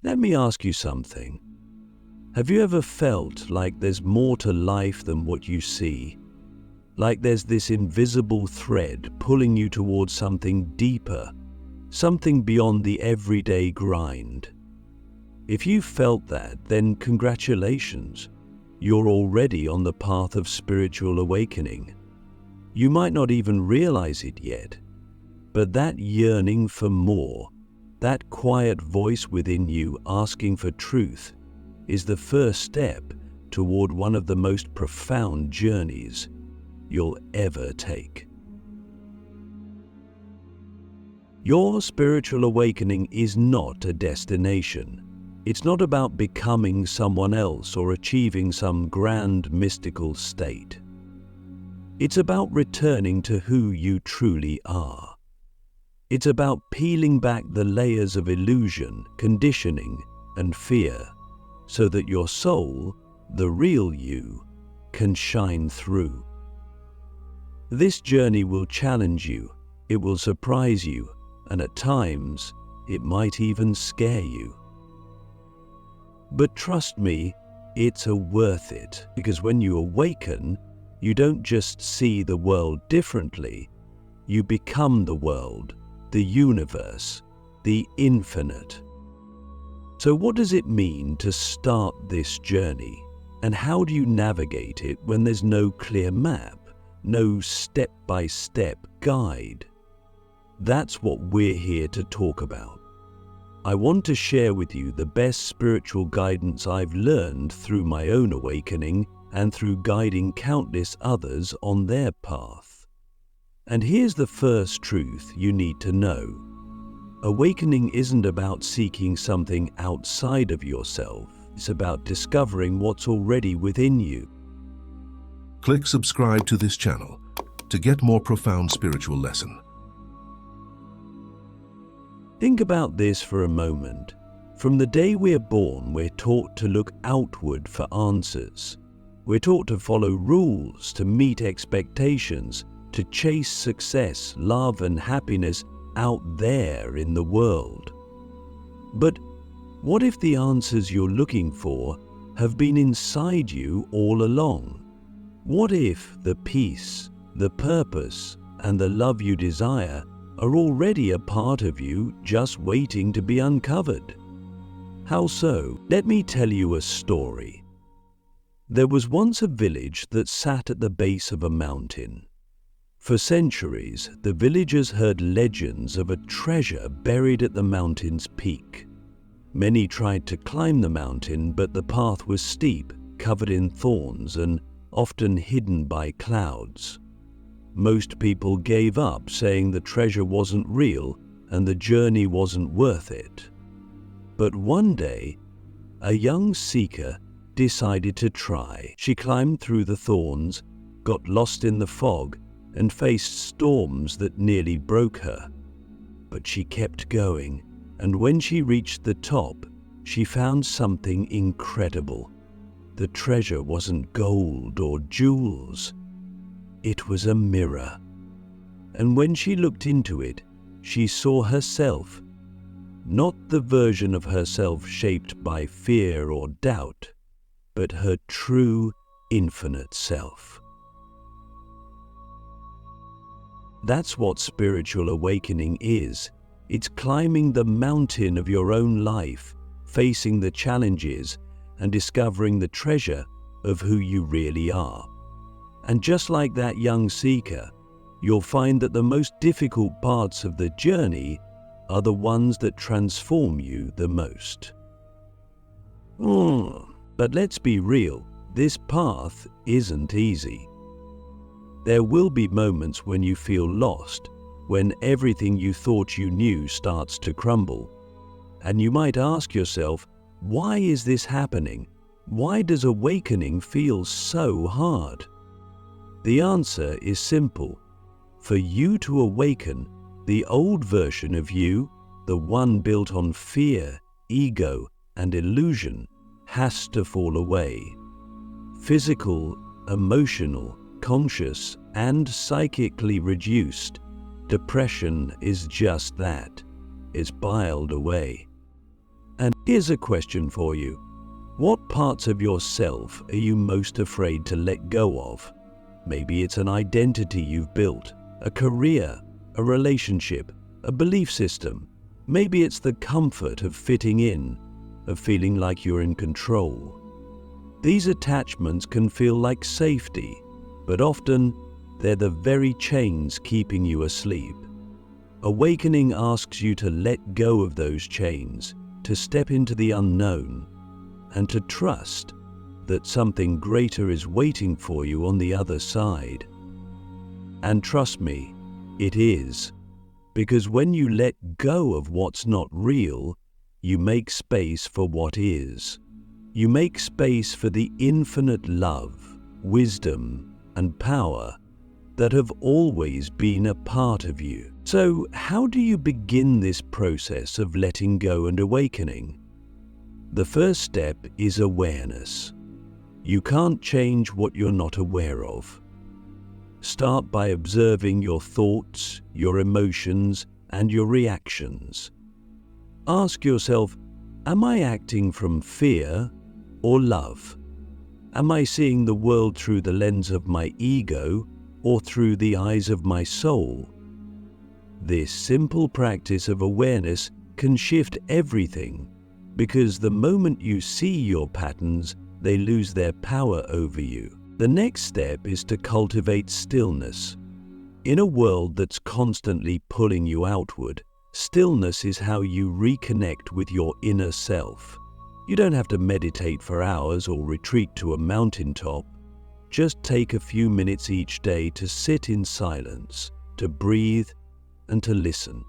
Let me ask you something. Have you ever felt like there's more to life than what you see? Like there's this invisible thread pulling you towards something deeper, something beyond the everyday grind? If you felt that, then congratulations. You're already on the path of spiritual awakening. You might not even realize it yet, but that yearning for more, that quiet voice within you asking for truth, is the first step toward one of the most profound journeys you'll ever take. Your spiritual awakening is not a destination. It's not about becoming someone else or achieving some grand mystical state. It's about returning to who you truly are. It's about peeling back the layers of illusion, conditioning, and fear, so that your soul, the real you, can shine through. This journey will challenge you, it will surprise you, and at times, it might even scare you. But trust me, it's worth it, because when you awaken, you don't just see the world differently, you become the world, the universe, the infinite. So what does it mean to start this journey? And how do you navigate it when there's no clear map, no step-by-step guide? That's what we're here to talk about. I want to share with you the best spiritual guidance I've learned through my own awakening and through guiding countless others on their path. And here's the first truth you need to know. Awakening isn't about seeking something outside of yourself. It's about discovering what's already within you. Click subscribe to this channel to get more profound spiritual lesson. Think about this for a moment. From the day we're born, we're taught to look outward for answers. We're taught to follow rules, to meet expectations, to chase success, love, and happiness out there in the world. But what if the answers you're looking for have been inside you all along? What if the peace, the purpose, and the love you desire are already a part of you, just waiting to be uncovered? How so? Let me tell you a story. There was once a village that sat at the base of a mountain. For centuries, the villagers heard legends of a treasure buried at the mountain's peak. Many tried to climb the mountain, but the path was steep, covered in thorns, and often hidden by clouds. Most people gave up, saying the treasure wasn't real and the journey wasn't worth it. But one day, a young seeker decided to try. She climbed through the thorns, got lost in the fog, and faced storms that nearly broke her. But she kept going, and when she reached the top, she found something incredible. The treasure wasn't gold or jewels. It was a mirror. And when she looked into it, she saw herself, not the version of herself shaped by fear or doubt, but her true, infinite self. That's what spiritual awakening is. It's climbing the mountain of your own life, facing the challenges, and discovering the treasure of who you really are. And just like that young seeker, you'll find that the most difficult parts of the journey are the ones that transform you the most. But let's be real, this path isn't easy. There will be moments when you feel lost, when everything you thought you knew starts to crumble. And you might ask yourself, why is this happening? Why does awakening feel so hard? The answer is simple. For you to awaken, the old version of you, the one built on fear, ego, and illusion, has to fall away. Physical, emotional, conscious, and psychically reduced, depression is just that. It's piled away. And here's a question for you. What parts of yourself are you most afraid to let go of? Maybe it's an identity you've built, a career, a relationship, a belief system. Maybe it's the comfort of fitting in, of feeling like you're in control. These attachments can feel like safety, but often they're the very chains keeping you asleep. Awakening asks you to let go of those chains, to step into the unknown, and to trust that something greater is waiting for you on the other side. And trust me, it is. Because when you let go of what's not real, you make space for what is. You make space for the infinite love, wisdom, and power that have always been a part of you. So, how do you begin this process of letting go and awakening? The first step is awareness. You can't change what you're not aware of. Start by observing your thoughts, your emotions, and your reactions. Ask yourself, am I acting from fear or love? Am I seeing the world through the lens of my ego or through the eyes of my soul? This simple practice of awareness can shift everything, because the moment you see your patterns, they lose their power over you. The next step is to cultivate stillness. In a world that's constantly pulling you outward, stillness is how you reconnect with your inner self. You don't have to meditate for hours or retreat to a mountaintop. Just take a few minutes each day to sit in silence, to breathe, and to listen.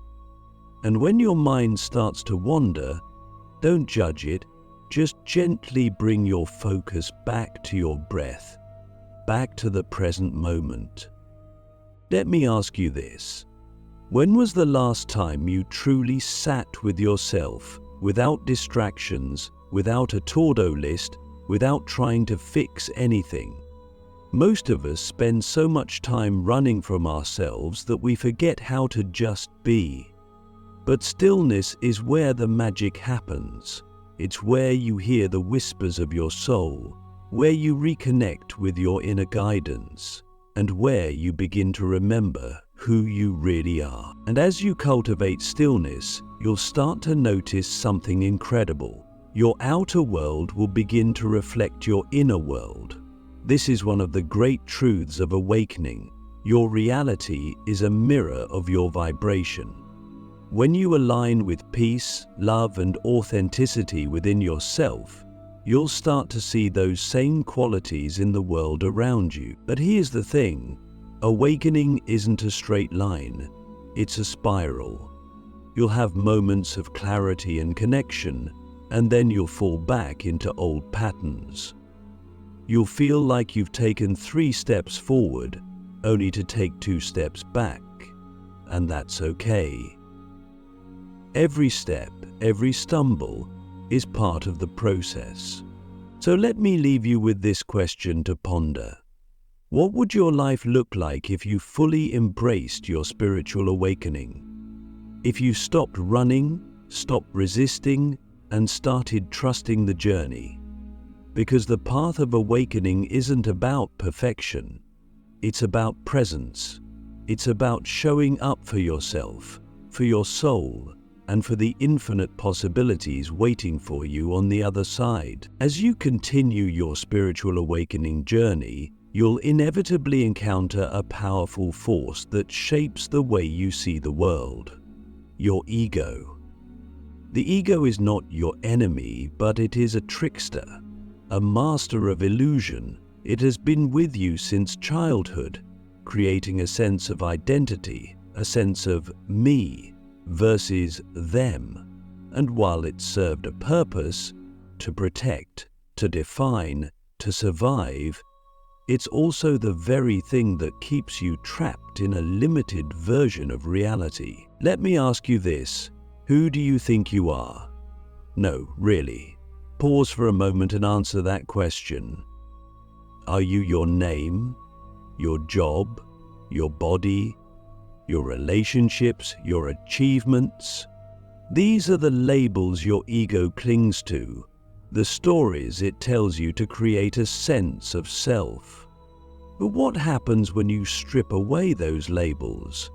And when your mind starts to wander, don't judge it, just gently bring your focus back to your breath, back to the present moment. Let me ask you this. When was the last time you truly sat with yourself, without distractions, without a to-do list, without trying to fix anything? Most of us spend so much time running from ourselves that we forget how to just be. But stillness is where the magic happens. It's where you hear the whispers of your soul, where you reconnect with your inner guidance, and where you begin to remember who you really are. And as you cultivate stillness, you'll start to notice something incredible. Your outer world will begin to reflect your inner world. This is one of the great truths of awakening. Your reality is a mirror of your vibration. When you align with peace, love, and authenticity within yourself, you'll start to see those same qualities in the world around you. But here's the thing, awakening isn't a straight line, it's a spiral. You'll have moments of clarity and connection, and then you'll fall back into old patterns. You'll feel like you've taken 3 steps forward, only to take 2 steps back, and that's okay. Every step, every stumble is part of the process. So let me leave you with this question to ponder. What would your life look like if you fully embraced your spiritual awakening? If you stopped running, stopped resisting, and started trusting the journey? Because the path of awakening isn't about perfection. It's about presence. It's about showing up for yourself, for your soul, and for the infinite possibilities waiting for you on the other side. As you continue your spiritual awakening journey, you'll inevitably encounter a powerful force that shapes the way you see the world: your ego. The ego is not your enemy, but it is a trickster, a master of illusion. It has been with you since childhood, creating a sense of identity, a sense of me versus them. And while it served a purpose, to protect, to define, to survive, it's also the very thing that keeps you trapped in a limited version of reality. Let me ask you this: who do you think you are? No, really. Pause for a moment and answer that question. Are you your name, your job, your body, your relationships, your achievements? These are the labels your ego clings to, the stories it tells you to create a sense of self. But what happens when you strip away those labels?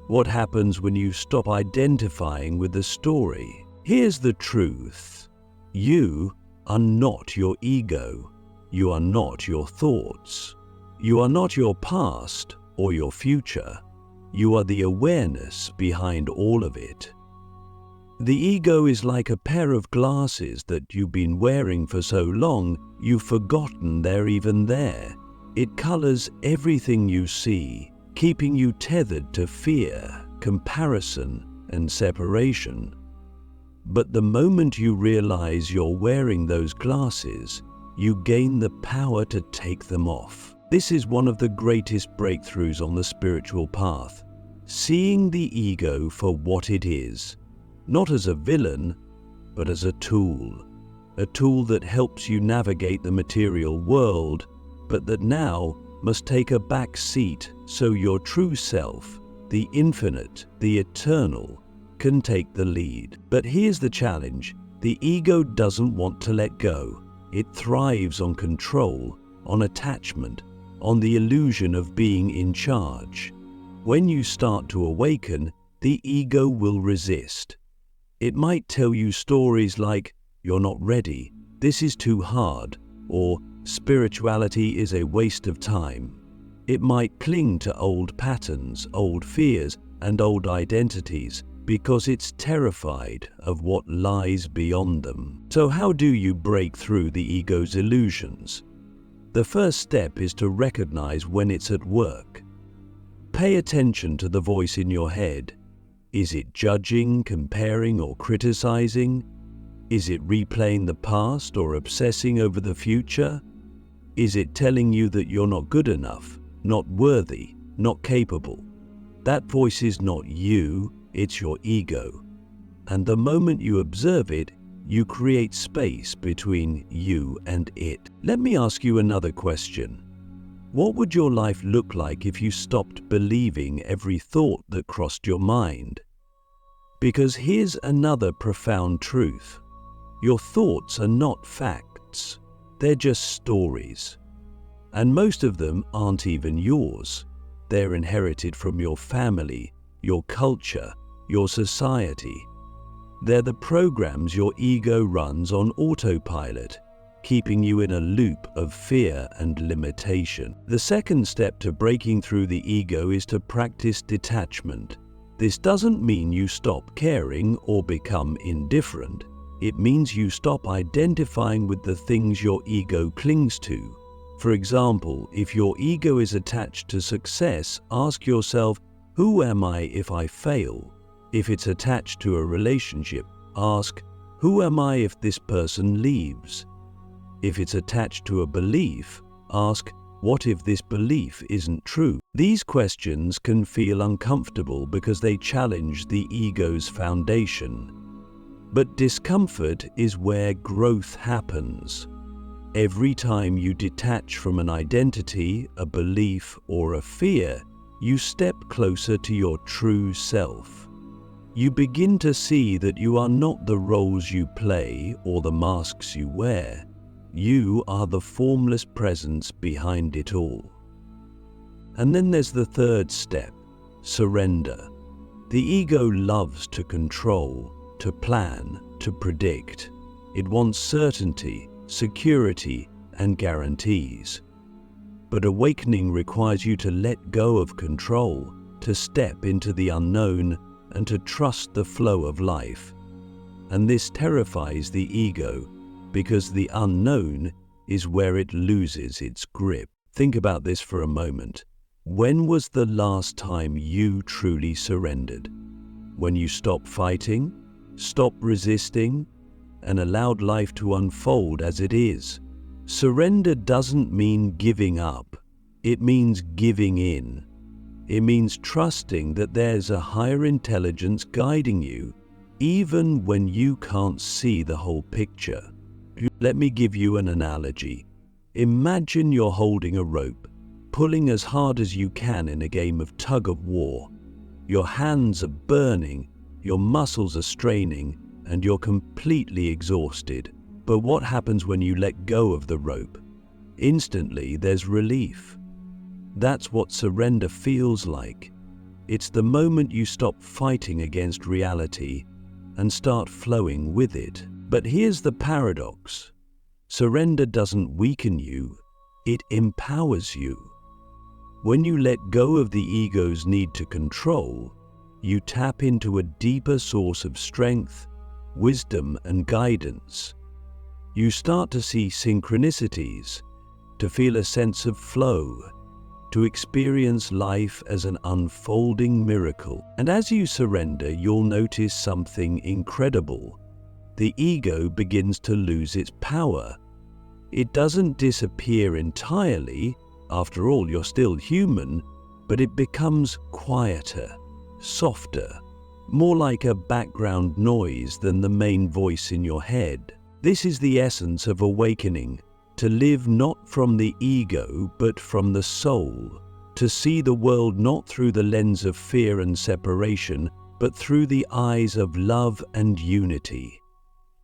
What happens when you stop identifying with the story? Here's the truth. You are not your ego. You are not your thoughts. You are not your past or your future. You are the awareness behind all of it. The ego is like a pair of glasses that you've been wearing for so long you've forgotten they're even there. It colors everything you see, keeping you tethered to fear, comparison, and separation. But the moment you realize you're wearing those glasses, you gain the power to take them off. This is one of the greatest breakthroughs on the spiritual path. Seeing the ego for what it is, not as a villain, but as a tool that helps you navigate the material world, but that now must take a back seat so your true self, the infinite, the eternal, can take the lead. But here's the challenge. The ego doesn't want to let go. It thrives on control, on attachment, on the illusion of being in charge. When you start to awaken, the ego will resist. It might tell you stories like, "You're not ready, this is too hard," or "Spirituality is a waste of time." It might cling to old patterns, old fears, and old identities because it's terrified of what lies beyond them. So how do you break through the ego's illusions? The first step is to recognize when it's at work. Pay attention to the voice in your head. Is it judging, comparing, or criticizing? Is it replaying the past or obsessing over the future? Is it telling you that you're not good enough, not worthy, not capable? That voice is not you, it's your ego. And the moment you observe it, you create space between you and it. Let me ask you another question. What would your life look like if you stopped believing every thought that crossed your mind? Because here's another profound truth. Your thoughts are not facts. They're just stories. And most of them aren't even yours. They're inherited from your family, your culture, your society. They're the programs your ego runs on autopilot, keeping you in a loop of fear and limitation. The second step to breaking through the ego is to practice detachment. This doesn't mean you stop caring or become indifferent. It means you stop identifying with the things your ego clings to. For example, if your ego is attached to success, ask yourself, who am I if I fail? If it's attached to a relationship, ask, who am I if this person leaves? If it's attached to a belief, ask, what if this belief isn't true? These questions can feel uncomfortable because they challenge the ego's foundation. But discomfort is where growth happens. Every time you detach from an identity, a belief, or a fear, you step closer to your true self. You begin to see that you are not the roles you play or the masks you wear. You are the formless presence behind it all. And then there's the third step, surrender. The ego loves to control, to plan, to predict. It wants certainty, security, and guarantees. But awakening requires you to let go of control, to step into the unknown, and to trust the flow of life. And this terrifies the ego, because the unknown is where it loses its grip. Think about this for a moment. When was the last time you truly surrendered? When you stopped fighting, stopped resisting, and allowed life to unfold as it is. Surrender doesn't mean giving up. It means giving in. It means trusting that there's a higher intelligence guiding you, even when you can't see the whole picture. Let me give you an analogy. Imagine you're holding a rope, pulling as hard as you can in a game of tug of war. Your hands are burning, your muscles are straining, and you're completely exhausted. But what happens when you let go of the rope? Instantly, there's relief. That's what surrender feels like. It's the moment you stop fighting against reality and start flowing with it. But here's the paradox. Surrender doesn't weaken you, it empowers you. When you let go of the ego's need to control, you tap into a deeper source of strength, wisdom, and guidance. You start to see synchronicities, to feel a sense of flow, to experience life as an unfolding miracle. And as you surrender, you'll notice something incredible. The ego begins to lose its power. It doesn't disappear entirely, after all, you're still human, but it becomes quieter, softer, more like a background noise than the main voice in your head. This is the essence of awakening, to live not from the ego but from the soul, to see the world not through the lens of fear and separation, but through the eyes of love and unity.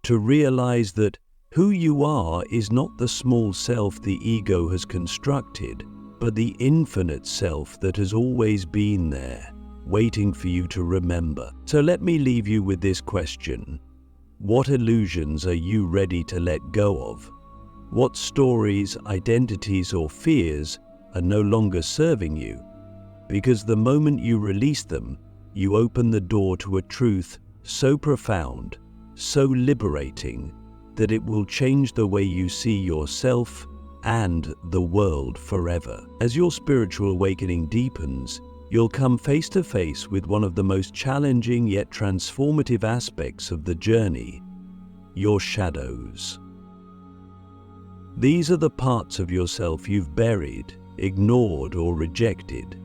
To realize that who you are is not the small self the ego has constructed, but the infinite self that has always been there, waiting for you to remember. So let me leave you with this question. What illusions are you ready to let go of? What stories, identities, or fears are no longer serving you? Because the moment you release them, you open the door to a truth so profound, so liberating, that it will change the way you see yourself and the world forever. As your spiritual awakening deepens, you'll come face to face with one of the most challenging yet transformative aspects of the journey, your shadows. These are the parts of yourself you've buried, ignored, or rejected.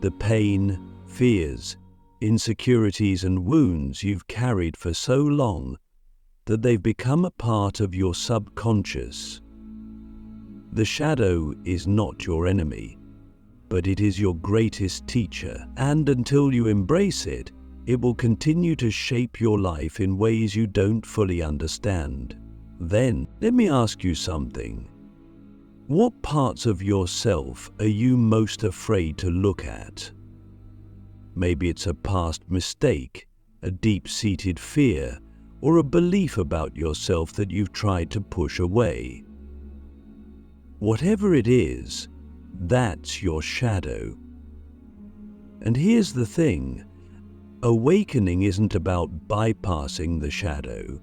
The pain, fears, insecurities, and wounds you've carried for so long that they've become a part of your subconscious. The shadow is not your enemy, but it is your greatest teacher, and until you embrace it, it will continue to shape your life in ways you don't fully understand. Then, let me ask you something. What parts of yourself are you most afraid to look at? Maybe it's a past mistake, a deep-seated fear, or a belief about yourself that you've tried to push away. Whatever it is, that's your shadow. And here's the thing, awakening isn't about bypassing the shadow.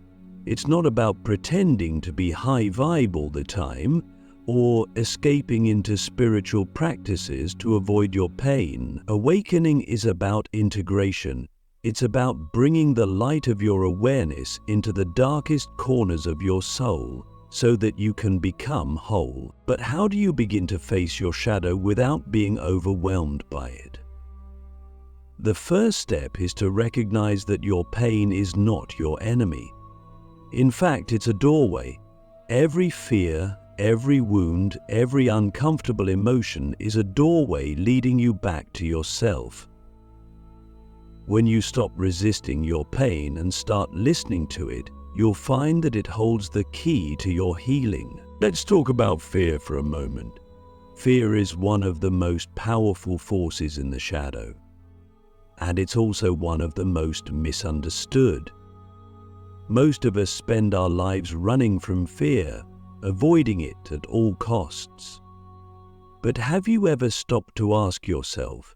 It's not about pretending to be high vibe all the time, or escaping into spiritual practices to avoid your pain. Awakening is about integration. It's about bringing the light of your awareness into the darkest corners of your soul so that you can become whole. But how do you begin to face your shadow without being overwhelmed by it? The first step is to recognize that your pain is not your enemy. In fact, it's a doorway. Every fear, every wound, every uncomfortable emotion is a doorway leading you back to yourself. When you stop resisting your pain and start listening to it, you'll find that it holds the key to your healing. Let's talk about fear for a moment. Fear is one of the most powerful forces in the shadow, and it's also one of the most misunderstood. Most of us spend our lives running from fear, avoiding it at all costs. But have you ever stopped to ask yourself,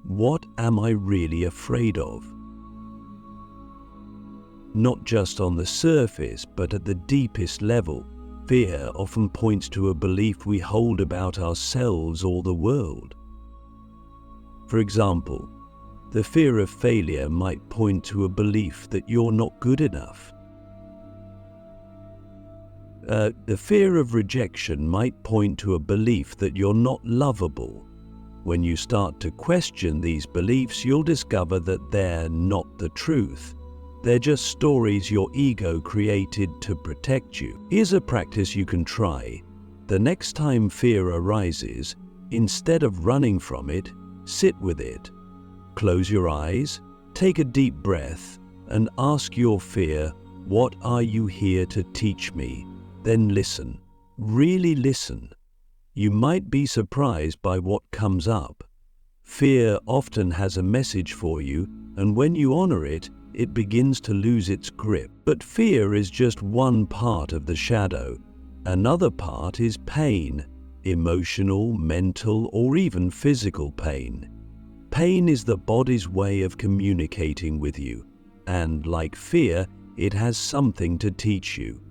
what am I really afraid of? Not just on the surface, but at the deepest level, fear often points to a belief we hold about ourselves or the world. For example, the fear of failure might point to a belief that you're not good enough. The fear of rejection might point to a belief that you're not lovable. When you start to question these beliefs, you'll discover that they're not the truth. They're just stories your ego created to protect you. Here's a practice you can try. The next time fear arises, instead of running from it, sit with it. Close your eyes, Take a deep breath and ask your fear, what are you here to teach me? Then listen. Really listen. You might be surprised by what comes up. Fear often has a message for you, and when you honor it, it begins to lose its grip. But fear is just one part of the shadow. Another part is pain, emotional, mental, or even physical pain. Pain is the body's way of communicating with you, and like fear, it has something to teach you.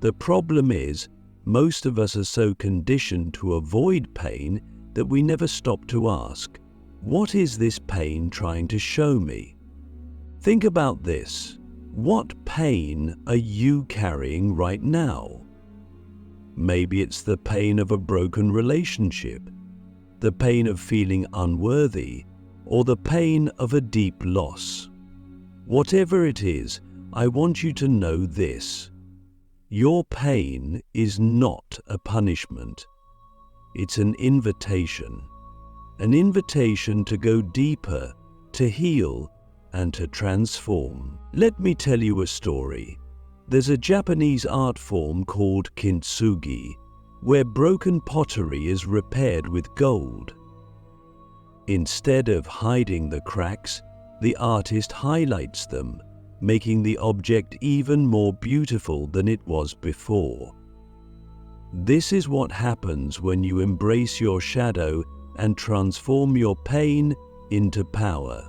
The problem is, most of us are so conditioned to avoid pain that we never stop to ask, what is this pain trying to show me? Think about this. What pain are you carrying right now? Maybe it's the pain of a broken relationship, the pain of feeling unworthy, or the pain of a deep loss. Whatever it is, I want you to know this. Your pain is not a punishment. It's an invitation to go deeper, to heal, and to transform. Let me tell you a story. There's a Japanese art form called kintsugi, where broken pottery is repaired with gold. Instead of hiding the cracks, the artist highlights them, making the object even more beautiful than it was before. This is what happens when you embrace your shadow and transform your pain into power.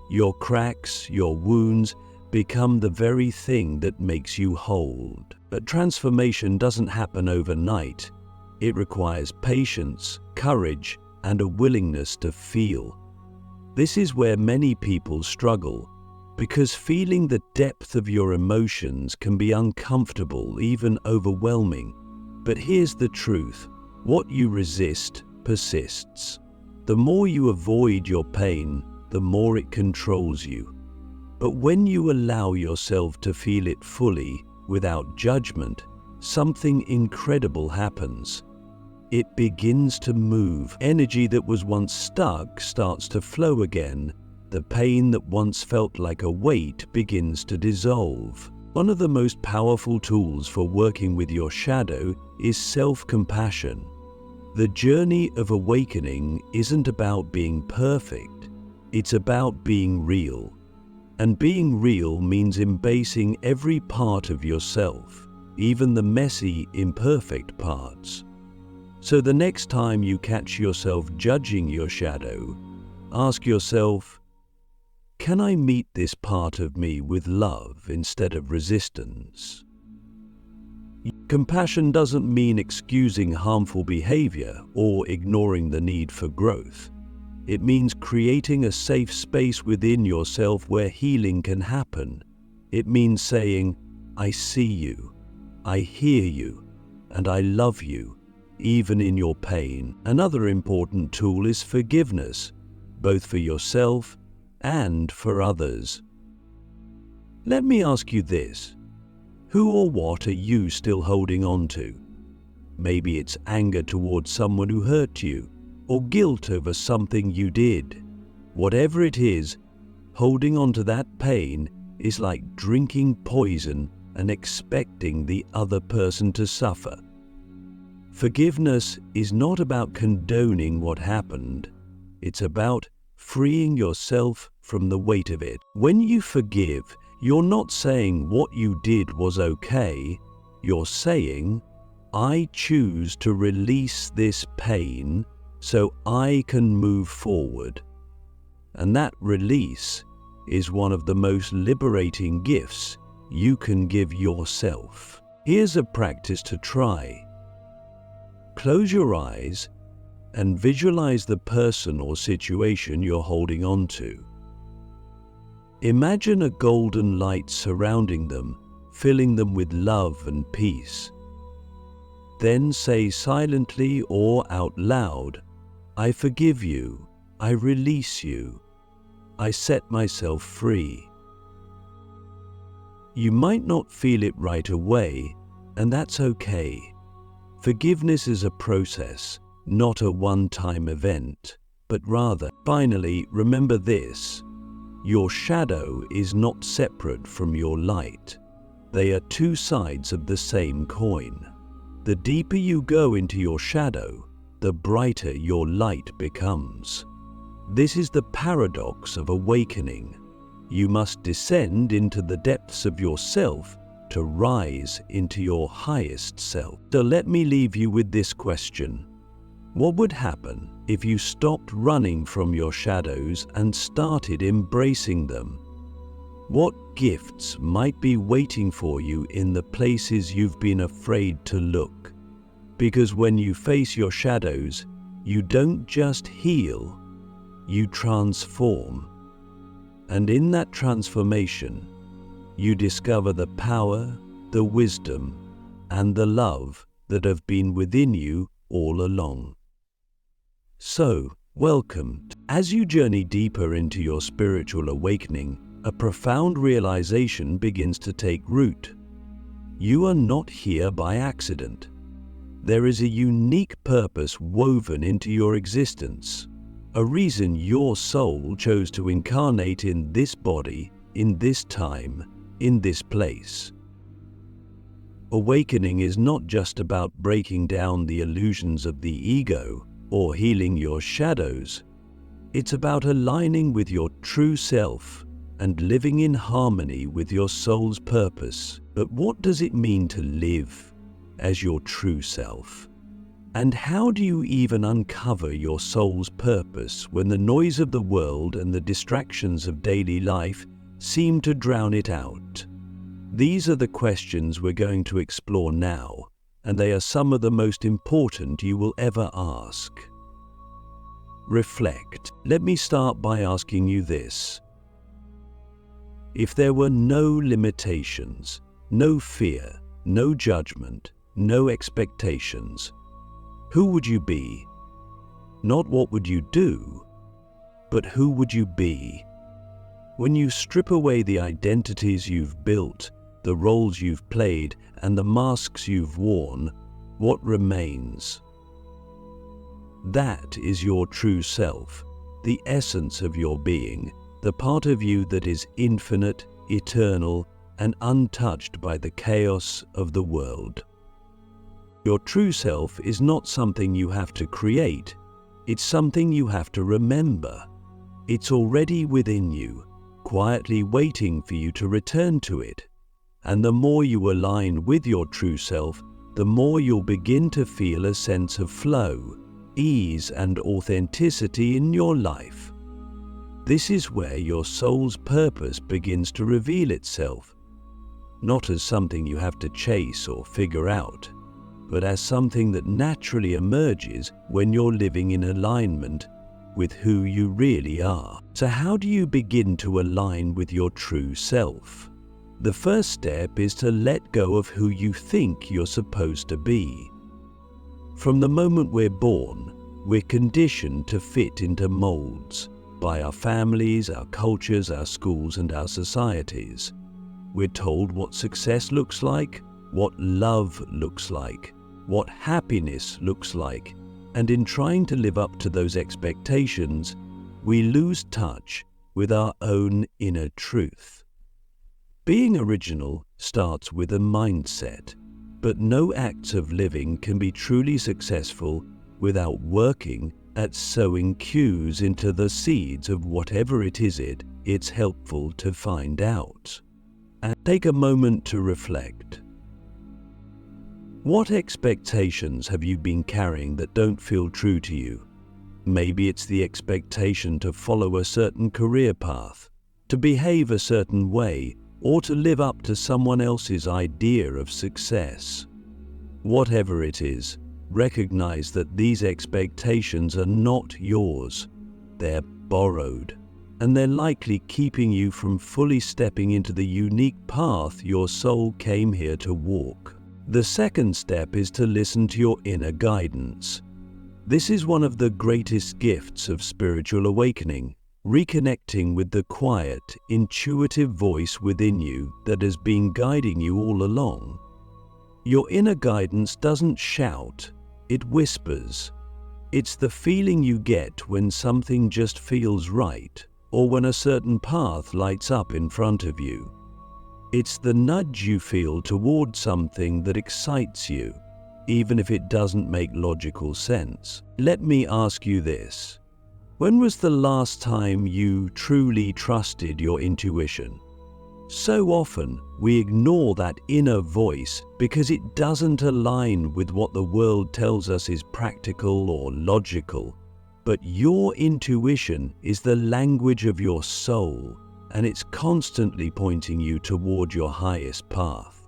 Your cracks, your wounds, become the very thing that makes you whole. But transformation doesn't happen overnight. It requires patience, courage, and a willingness to feel. This is where many people struggle, because feeling the depth of your emotions can be uncomfortable, even overwhelming. But here's the truth: what you resist persists. The more you avoid your pain, the more it controls you. But when you allow yourself to feel it fully, without judgment, something incredible happens. It begins to move. Energy that was once stuck starts to flow again. The pain that once felt like a weight begins to dissolve. One of the most powerful tools for working with your shadow is self-compassion. The journey of awakening isn't about being perfect. It's about being real. And being real means embracing every part of yourself, even the messy, imperfect parts. So the next time you catch yourself judging your shadow, ask yourself, can I meet this part of me with love instead of resistance? Compassion doesn't mean excusing harmful behavior or ignoring the need for growth. It means creating a safe space within yourself where healing can happen. It means saying, I see you, I hear you, and I love you, even in your pain. Another important tool is forgiveness, both for yourself and for others. Let me ask you this: who or what are you still holding on to? Maybe it's anger towards someone who hurt you, or guilt over something you did. Whatever it is, holding on to that pain is like drinking poison and expecting the other person to suffer. Forgiveness is not about condoning what happened. It's about freeing yourself from the weight of it. When you forgive, you're not saying what you did was okay. You're saying, I choose to release this pain so I can move forward. And that release is one of the most liberating gifts you can give yourself. Here's a practice to try. Close your eyes and visualize the person or situation you're holding on to. Imagine a golden light surrounding them, filling them with love and peace. Then say silently or out loud, I forgive you, I release you, I set myself free. You might not feel it right away, and that's okay. Forgiveness is a process, not a one-time event, but rather, finally, remember this: Your shadow is not separate from your light. They are two sides of the same coin. The deeper you go into your shadow, the brighter your light becomes. This is the paradox of awakening. You must descend into the depths of yourself to rise into your highest self. So let me leave you with this question. What would happen if you stopped running from your shadows and started embracing them? What gifts might be waiting for you in the places you've been afraid to look? Because when you face your shadows, you don't just heal, you transform. And in that transformation, you discover the power, the wisdom, and the love that have been within you all along. So, welcome. As you journey deeper into your spiritual awakening, a profound realization begins to take root. You are not here by accident. There is a unique purpose woven into your existence, a reason your soul chose to incarnate in this body, in this time, in this place. Awakening is not just about breaking down the illusions of the ego or healing your shadows. It's about aligning with your true self and living in harmony with your soul's purpose. But what does it mean to live as your true self? And how do you even uncover your soul's purpose when the noise of the world and the distractions of daily life seem to drown it out? These are the questions we're going to explore now, and they are some of the most important you will ever ask. Reflect. Let me start by asking you this. If there were no limitations, no fear, no judgment, no expectations, who would you be? Not what would you do, but who would you be? When you strip away the identities you've built, the roles you've played, and the masks you've worn, what remains? That is your true self, the essence of your being, the part of you that is infinite, eternal, and untouched by the chaos of the world. Your true self is not something you have to create, it's something you have to remember. It's already within you, quietly waiting for you to return to it. And the more you align with your true self, the more you'll begin to feel a sense of flow, ease, and authenticity in your life. This is where your soul's purpose begins to reveal itself, not as something you have to chase or figure out, but as something that naturally emerges when you're living in alignment with who you really are. So how do you begin to align with your true self? The first step is to let go of who you think you're supposed to be. From the moment we're born, we're conditioned to fit into molds by our families, our cultures, our schools, and our societies. We're told what success looks like, what love looks like, what happiness looks like, and in trying to live up to those expectations, we lose touch with our own inner truth. Being original starts with a mindset, but no acts of living can be truly successful without working at sowing cues into the seeds of whatever it is it's helpful to find out. And take a moment to reflect. What expectations have you been carrying that don't feel true to you? Maybe it's the expectation to follow a certain career path, to behave a certain way, or to live up to someone else's idea of success. Whatever it is, recognize that these expectations are not yours. They're borrowed, and they're likely keeping you from fully stepping into the unique path your soul came here to walk. The second step is to listen to your inner guidance. This is one of the greatest gifts of spiritual awakening, reconnecting with the quiet, intuitive voice within you that has been guiding you all along. Your inner guidance doesn't shout, it whispers. It's the feeling you get when something just feels right, or when a certain path lights up in front of you. It's the nudge you feel toward something that excites you, even if it doesn't make logical sense. Let me ask you this. When was the last time you truly trusted your intuition? So often, we ignore that inner voice because it doesn't align with what the world tells us is practical or logical. But your intuition is the language of your soul, and it's constantly pointing you toward your highest path.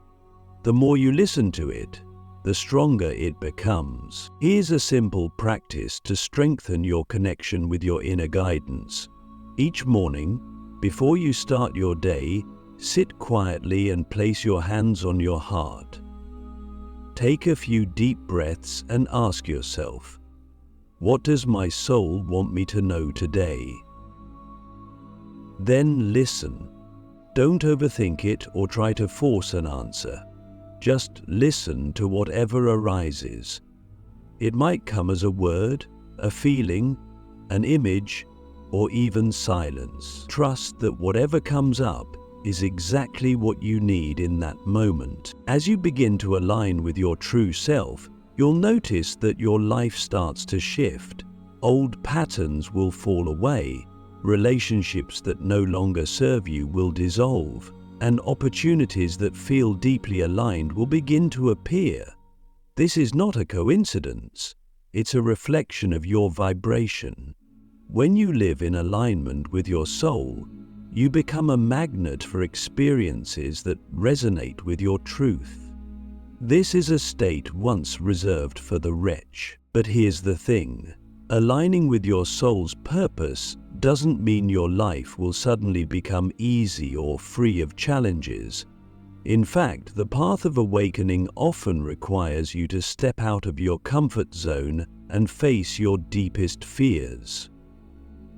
The more you listen to it, the stronger it becomes. Here's a simple practice to strengthen your connection with your inner guidance. Each morning, before you start your day, sit quietly and place your hands on your heart. Take a few deep breaths and ask yourself, what does my soul want me to know today? Then listen. Don't overthink it or try to force an answer. Just listen to whatever arises. It might come as a word, a feeling, an image, or even silence. Trust that whatever comes up is exactly what you need in that moment. As you begin to align with your true self, you'll notice that your life starts to shift. Old patterns will fall away, relationships that no longer serve you will dissolve, and opportunities that feel deeply aligned will begin to appear. This is not a coincidence. It's a reflection of your vibration. When you live in alignment with your soul, you become a magnet for experiences that resonate with your truth. This is a state once reserved for the rich. But here's the thing. Aligning with your soul's purpose doesn't mean your life will suddenly become easy or free of challenges. In fact, the path of awakening often requires you to step out of your comfort zone and face your deepest fears.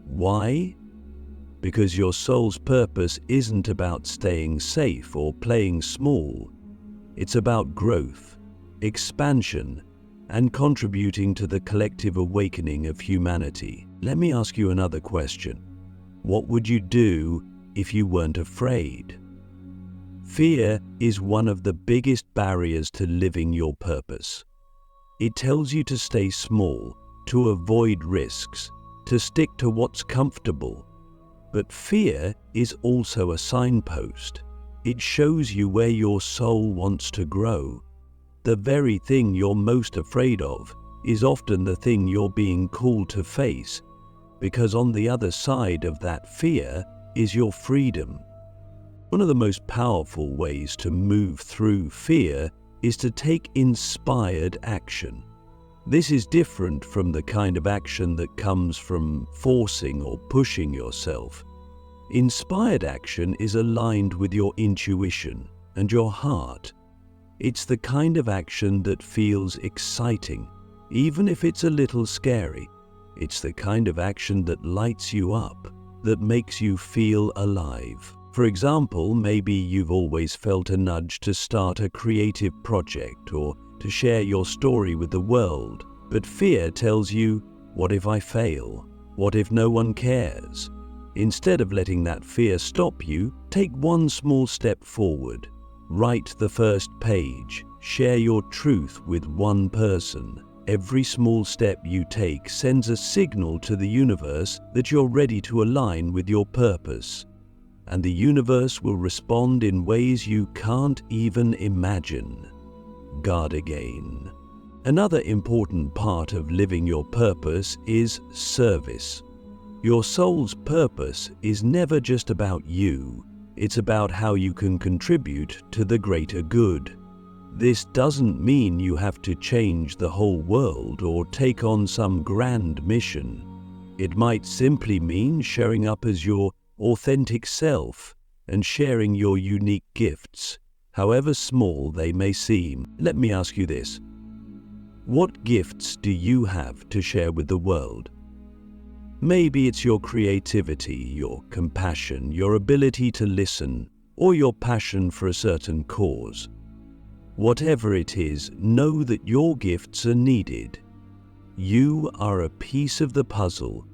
Why? Because your soul's purpose isn't about staying safe or playing small. It's about growth, expansion, and contributing to the collective awakening of humanity. Let me ask you another question. What would you do if you weren't afraid? Fear is one of the biggest barriers to living your purpose. It tells you to stay small, to avoid risks, to stick to what's comfortable. But fear is also a signpost. It shows you where your soul wants to grow. The very thing you're most afraid of is often the thing you're being called to face, because on the other side of that fear is your freedom. One of the most powerful ways to move through fear is to take inspired action. This is different from the kind of action that comes from forcing or pushing yourself. Inspired action is aligned with your intuition and your heart. It's the kind of action that feels exciting, even if it's a little scary. It's the kind of action that lights you up, that makes you feel alive. For example, maybe you've always felt a nudge to start a creative project or to share your story with the world, but fear tells you, what if I fail? What if no one cares? Instead of letting that fear stop you, take one small step forward. Write the first page. Share your truth with one person. Every small step you take sends a signal to the universe that you're ready to align with your purpose. And the universe will respond in ways you can't even imagine. Guard again. Another important part of living your purpose is service. Your soul's purpose is never just about you. It's about how you can contribute to the greater good. This doesn't mean you have to change the whole world or take on some grand mission. It might simply mean showing up as your authentic self and sharing your unique gifts, however small they may seem. Let me ask you this. What gifts do you have to share with the world? Maybe it's your creativity, your compassion, your ability to listen, or your passion for a certain cause. Whatever it is, know that your gifts are needed. You are a piece of the puzzle,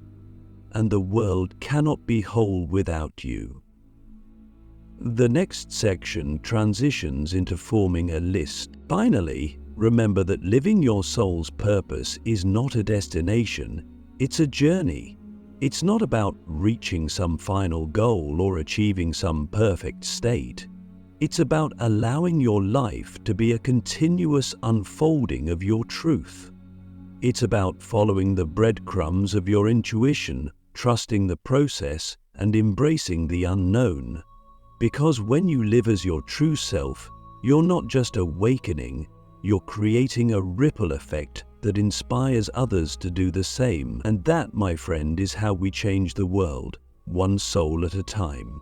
and the world cannot be whole without you. The next section transitions into forming a list. Finally, remember that living your soul's purpose is not a destination, it's a journey. It's not about reaching some final goal or achieving some perfect state. It's about allowing your life to be a continuous unfolding of your truth. It's about following the breadcrumbs of your intuition, trusting the process, and embracing the unknown. Because when you live as your true self, you're not just awakening, you're creating a ripple effect that inspires others to do the same. And that, my friend, is how we change the world, one soul at a time.